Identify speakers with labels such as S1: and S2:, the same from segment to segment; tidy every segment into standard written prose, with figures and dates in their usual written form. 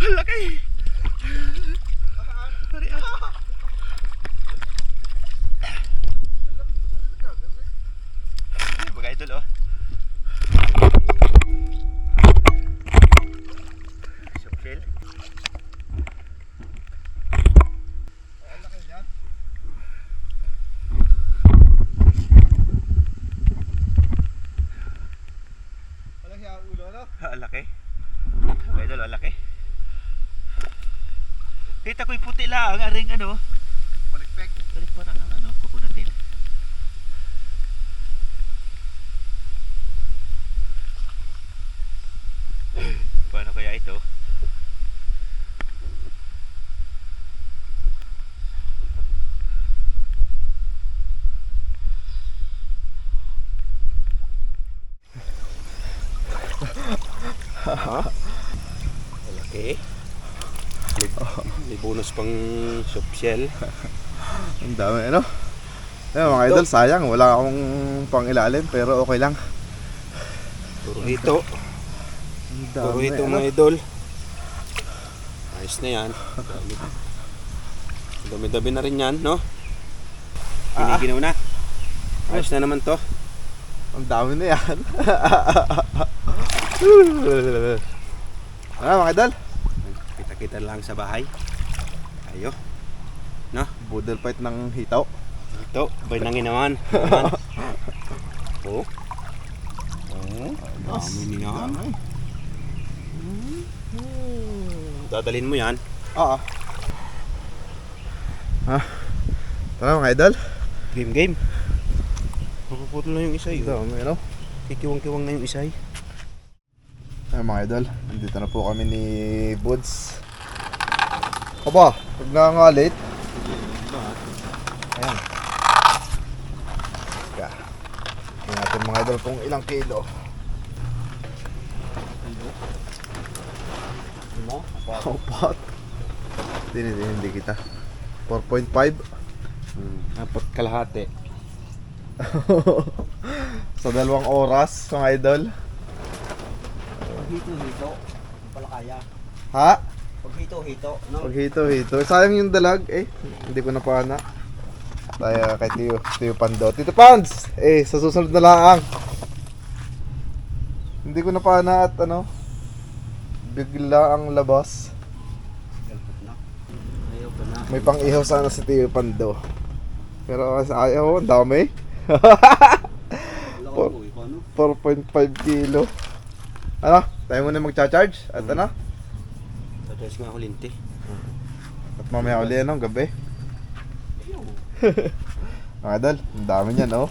S1: Laki! Mga idol oh. Subfill.
S2: Wala siya ulo, no?
S1: Laki. Mga idol, laki. Kita ko'y puti lang, aring ano.
S2: Palikpek.
S1: Balik pa ang ano, kuko natin. Paano kaya ito? Malaki. May bonus pang soft shell.
S2: Ang dami, ano? Ayun, mga idol, sayang. Wala akong pang ilalim, pero okay lang.
S1: Puro hito.
S2: Ang
S1: Puro
S2: dami,
S1: hito
S2: ano?
S1: mga idol. Ayos na yan. Dami-dami na rin yan, no? Giniginaw na. Ayos na naman to.
S2: Ang dami na yan. Ano, mga idol?
S1: Kita-kita lang sa bahay. Ayo. No?
S2: Budel fight ng hitaw.
S1: Ito, bay nang inawan. Oh. Dami niya. Dadalhin mo yan.
S2: Oo. Tara, mga idol.
S1: Game. Mapuputol na yung isa
S2: Ang
S1: yun.
S2: dami, ano?
S1: Kikiwang-kiwang na yung isa eh.
S2: Ayun, mga idol, nandito na po kami ni Buds. Aba, pag nangangalit. Ayan. Teka. Tingnan natin, mga idol, kung ilang kilo. Apat. Hindi kita. 4.5.
S1: Apat kalahati.
S2: Sa 2 oras, mga idol.
S3: Hito, pala kaya.
S2: Ha?
S3: Pag hito, no?
S2: Pag hito. Sayang yung dalag, hindi ko napana. Tayo kay Tio Pando. Tito Pans! Sa susunod na lang. Hindi ko napana at bigla ang labas.
S3: Galpot na. Ayaw pa na.
S2: May pang-ihaw sana si Tio Pando. Pero ayaw, ang dami.
S3: Wala ka po, ano?
S2: 4.5 kilo. Ano? Tayo muna mag-charge at
S1: Tadres nga ako linti.
S2: At mamaya uli gabi. Mga idol, ang dami niyan,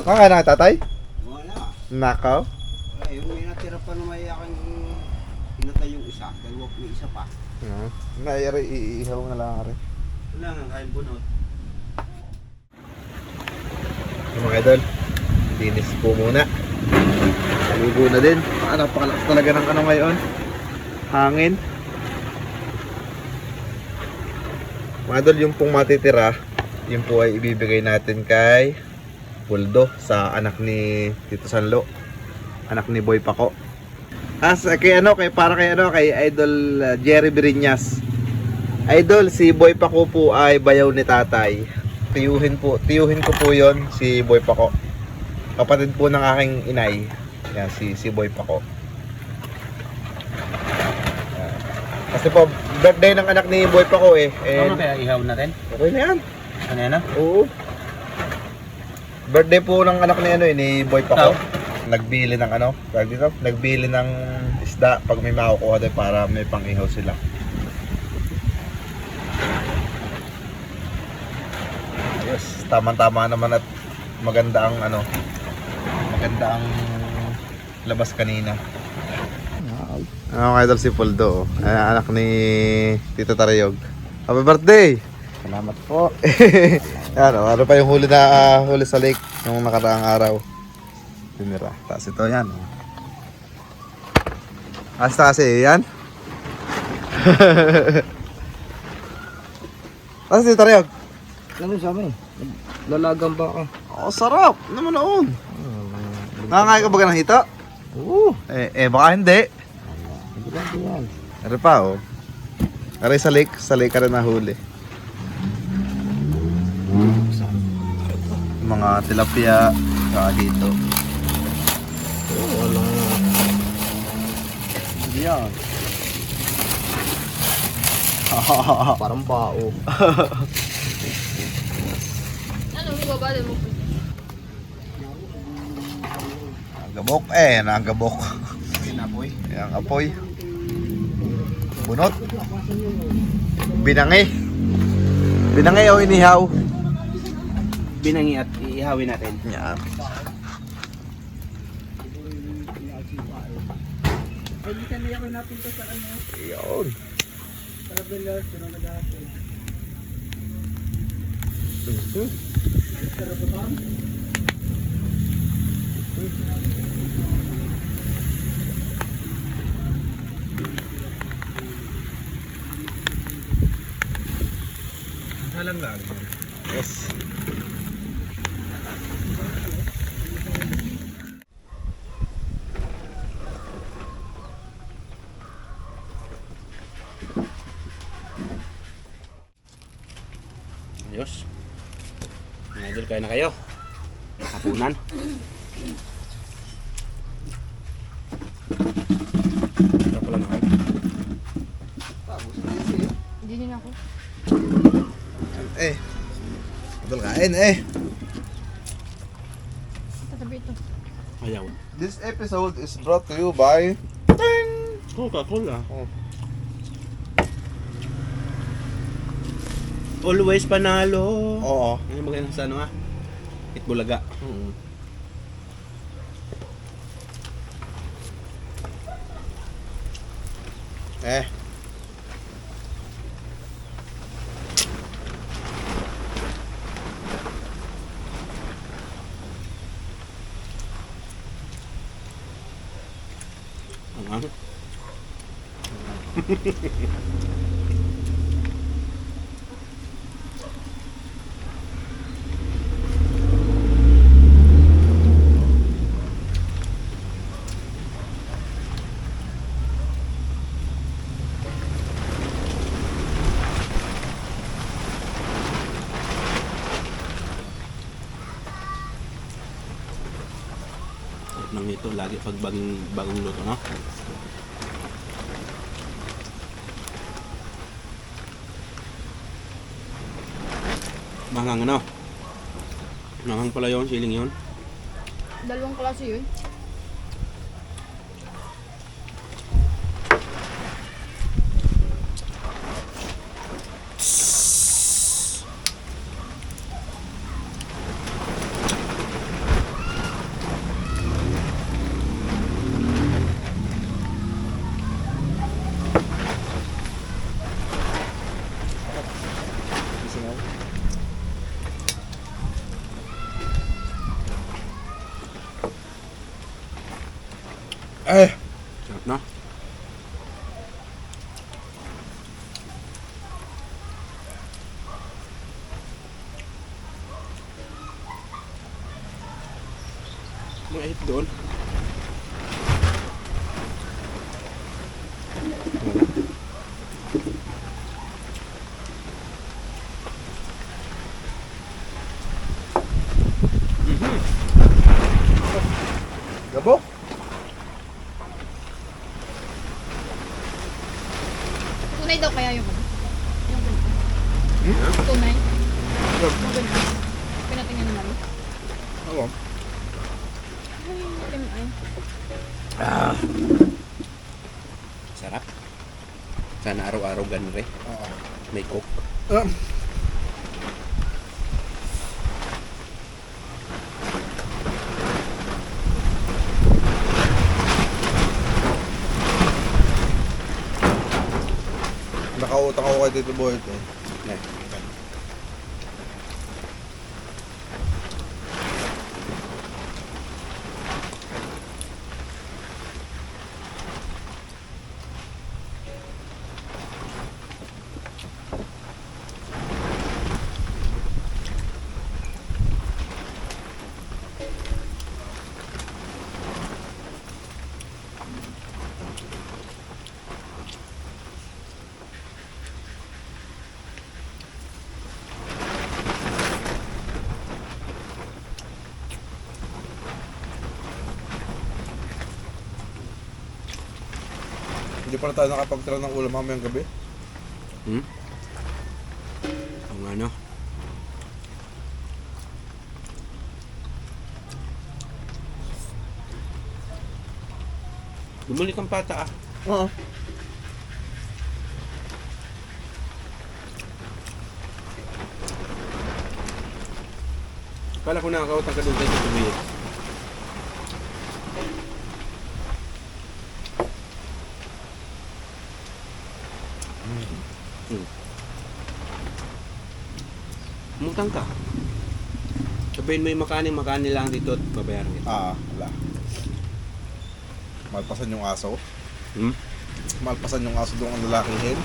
S2: Kaya na, tatay?
S3: Wala.
S2: Nakaw?
S3: Wala, yung may natira pa na may aking pinatay yung isa. Dalawa may isa pa.
S2: Naiyari, iihaw na lang rin.
S3: Wala nga, kain bunot.
S2: Mga idol, linis po muna. Ligo na din. Napakalakas talaga ng ngayon. Hangin. Mga idol, yung pong matitira, yun po ay ibibigay natin kay Puldo sa anak ni Tito Sanlo. Anak ni Boy Paco. Kay Idol Jerry Biriñas. Idol, si Boy Paco po ay bayaw ni tatay. Tiyuhin ko po yon si Boy Paco. Kapatid po ng aking inay. Yan, si Boy Paco. Kasi po, birthday ng anak ni Boy Paco
S3: Ano kaya ihaw na rin?
S2: Okay na yan.
S3: Ano yan,
S2: Oo. Birthday po ng anak ni Boy Paco. Nagbili ng nagbili ng isda pag may makukuha doon para may pang-ihaw sila. Yes, tama-tama naman at maganda ang labas kanina. Idol si Poldo, anak ni Tito Tarayog. Happy birthday!
S3: Salamat po.
S2: Ano pa yung huli sa lake nung nakaraang araw. Tinira. Tapos ito yan. Oh. Hasta kasi yan. Tapos dito rin.
S3: Ano sabi? Lalagang ba ako?
S2: Oh, sarap. Naman noon. Nakakain ka ba ng hito?
S3: Oo.
S2: Baka hindi.
S3: Hindi lang yan.
S2: Ano pa, oh. Aray sa lake ka rin nahuli. Mga tilapia, saka dito.
S3: Oo, wala.
S2: Hindi yan.
S3: Parang bao.
S4: Ano, babali mo?
S2: Nagabok nagabok.
S3: Kinapoy.
S2: Yang apoy. Bunot. Binangi. Binangi o inihaw.
S1: Binangi at iihawin natin.
S2: Yan. Yun. Yes.
S1: Ayos. Mga idol, kain na kayo. Hapunan. Sarap pala naman.
S4: Hindi din ako.
S2: Idol kain
S4: Tatabi ito.
S1: Ayaw.
S2: This episode is brought to you by
S1: Coca-Cola.
S2: Oh.
S1: Always panalo.
S2: Oo.
S1: Ano magandang sa ano Itbulaga. Ano? Nang ito lagi pag bagong luto, no? Mangang ano? Mangang pala yun, siling yun.
S4: Dalawang klase yun.
S1: Sarap na. May ahit doon.
S2: Gabok.
S4: Tunay daw kaya yung ano? Yung ganito. Tunay? Yung ganito. Pinatingnan naman.
S2: Oo.
S4: Ay, itim ay.
S1: Sarap. Sana araw-araw ganun rin. May coke.
S2: Nakautang ako kay Tito Boy ito.
S1: Yeah.
S2: Hindi pa na tayo nakapagtira ng ulam mamayang gabi.
S1: Ang ano. Bumalik ang pata ah.
S2: Oo.
S1: Kala ko nakakawatan ka doon sa tubig. Umutang ka. Sabihin mo yung makani lang dito at babayaran kita.
S2: Wala. Malpasan yung aso.
S1: Hmm?
S2: Malpasan yung aso doon ang lalakihin.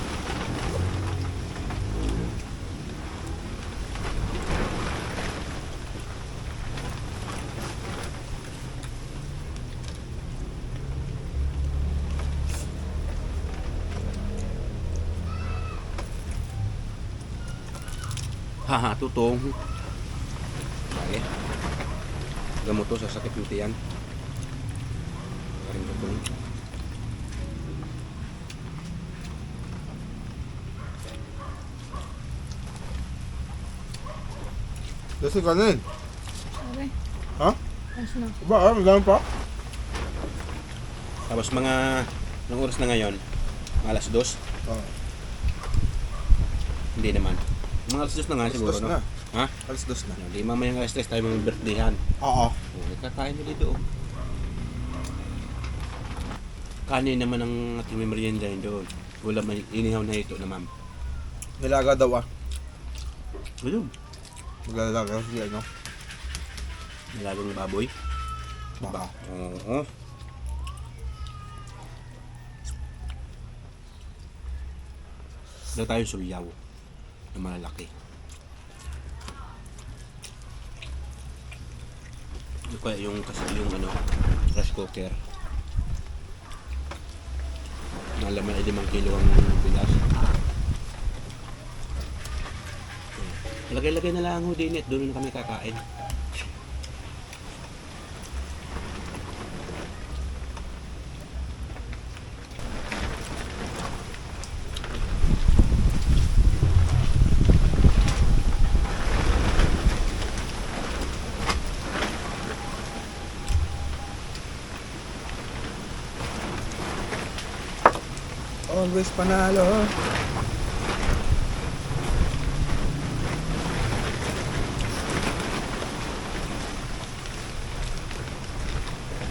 S1: Haha, tutong. Okay. Gamot to sa sakit ng tiyan. Karing tutong.
S2: Kasi kanin.
S4: Okay.
S2: Ha?
S4: Ayos na.
S2: Ba, madami pa.
S1: Tapos mga ng oras na ngayon, mga alas 2.
S2: Oo.
S1: Hindi naman. Mga alas 2 na nga siguro,
S2: Alas 2
S1: no?
S2: na.
S1: Ha?
S2: Alas 2 na.
S1: Hindi mamayang alas 3 tayo mga birthdayhan.
S2: Oo.
S1: Kakain na dito. Kanin naman ang ating merienda yun doon. Wala man inihaw na ito na ma'am.
S2: Nilaga daw
S1: Ayun.
S2: Maglalaga kasi ano.
S1: Nilagang baboy.
S2: Baka.
S1: Oo. Wala tayong sulyaw na malalaki. Kaya yung kasi yung ano, rice cooker. Nalaman ay 5 kilo ang bigas. Lagay-lagay na lang ho din at doon na kami kakain.
S2: Always panalo.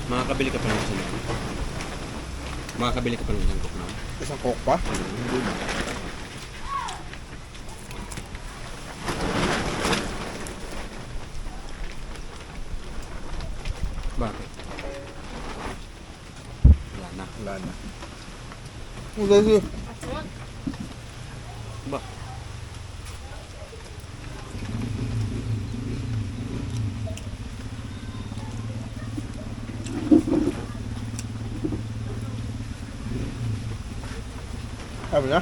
S1: Makakabili ka pa ng isang Makakabili ka pa ng isang cook na.
S2: Isang coke pa?
S1: Bakit? Wala na.
S2: Wala na. Wala siya.
S1: Ba?
S2: Sabi na?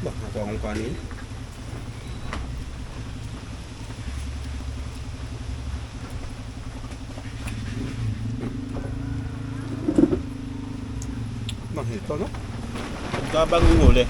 S1: Ba? Nakuha akong kanin.
S2: Manghito, no?
S1: Gabang yung huli.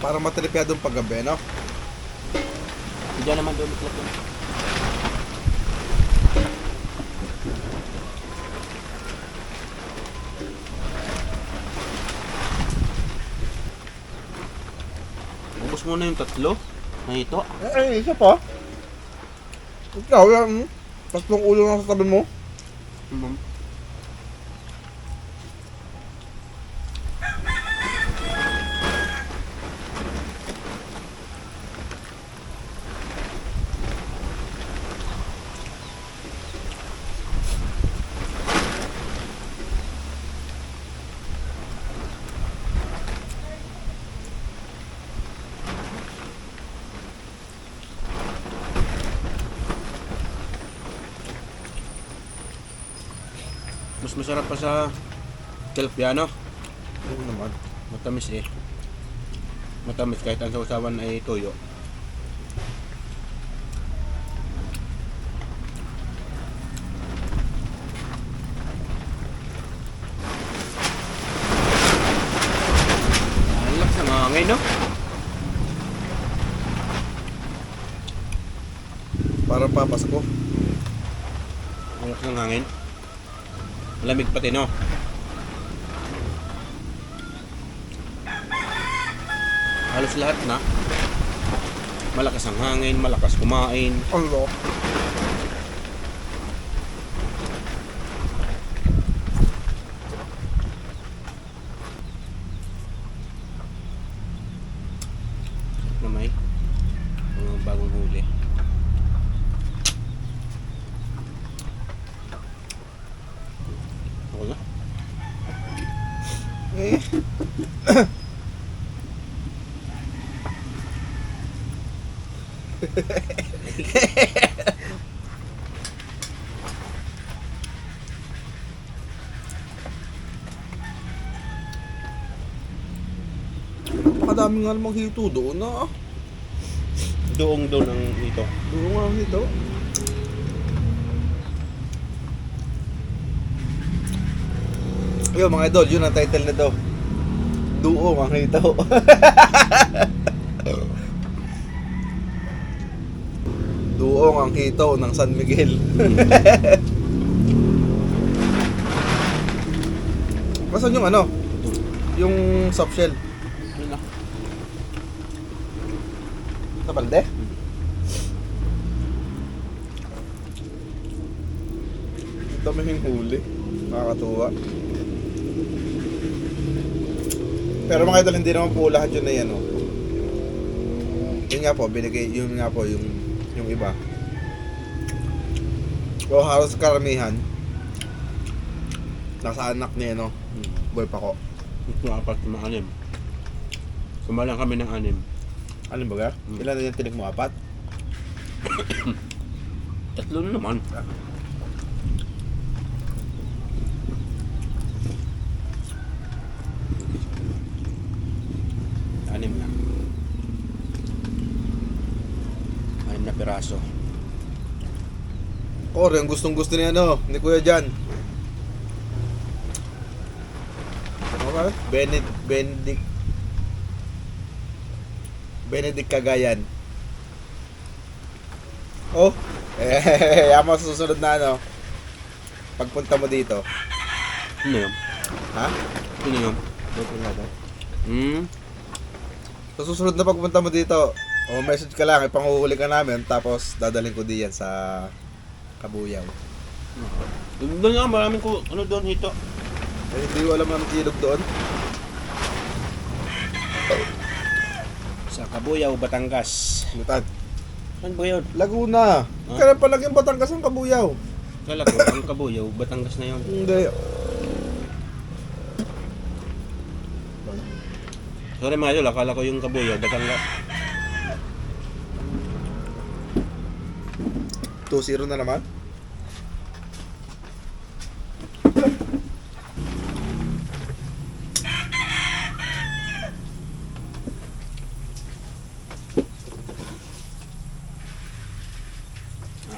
S2: Para matripyadong paggabi, no?
S1: Diyan naman doon itlog doon. Ubus mo na yung 3 na ito.
S2: Isa pa. Ikaw, yan. Tatlong ulo lang sa tabi mo.
S1: Mas masarap pa sa tilapia, no?
S2: Ano naman?
S1: Matamis eh. Matamis kahit ang sausawan ay toyo. Ang lakas ng hangin, no?
S2: Para papasko.
S1: Ang lakas ng hangin. Malamig pati, no? Halos lahat na. Malakas ang hangin, malakas kumain.
S2: Allah.
S1: Na may mga bagong huli. Ako na.
S2: Eh. Napakadaming nga namang hito doon na.
S1: Doong doon ang ito.
S2: Doon nga ang hito. Yo mga idol, yun ang title na to. Duo ang hito. Duong ang hito ng San Miguel. Masan yung ano? Yung soft shell.
S1: Yun na.
S2: Sa balde? Ang daming huli. Nakakatuwa. Pero mga idol, hindi naman po lahat yun na yan, oh. Yun nga po, binigay, yun nga po, yung iba. So, halos karamihan, nasa anak niya, no? Boy pa ko.
S1: Ito apat na 6. Sumalang kami ng 6.
S2: Ano ba ga? Ilan na yung tinik mo? 4?
S1: 3 na naman. Anim na. 6 na piraso.
S2: Or, yung gustong gusto niya, no? Ni Kuya Jan. Ano ba? Benedict Cagayan. Oh, yaman mo sa susunod na ano. Pagpunta mo dito.
S1: Ano yun?
S2: Ha?
S1: Ano yun?
S2: Dito nga ba? Sa susunod na pagpunta mo dito, message ka lang, ipanguhuli ka namin, tapos dadalhin ko diyan sa Kabuyaw.
S1: Doon nga, maraming ko, ano doon ito.
S2: Eh, hindi ko alam anong ilog doon.
S1: Sa Kabuyaw, Batangas.
S2: Lutad.
S1: Saan ba yun?
S2: Laguna. Kaya pala yung Batangas ang Kabuyaw.
S1: Kala ko, ang Kabuyaw, Batangas na yun.
S2: Hindi.
S1: Sorry mga idol, akala ko yung Kabuyaw, Batangas.
S2: 2-0 na naman.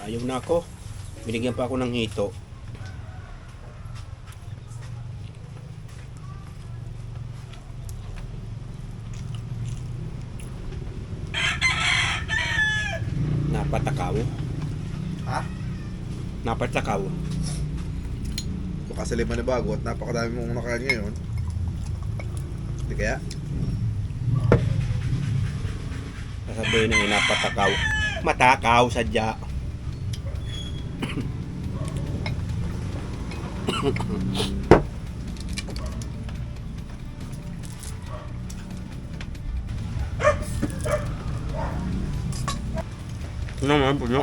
S1: Ayaw na ako. Binigyan pa ako ng hito. Napatakaw.
S2: Ha?
S1: Napatakaw.
S2: Baka sa 5 na bago at napakadami mong nakain ngayon. Hindi kaya?
S1: Sasabihin na napatakaw. Matakaw sadya. Ano naman, puno?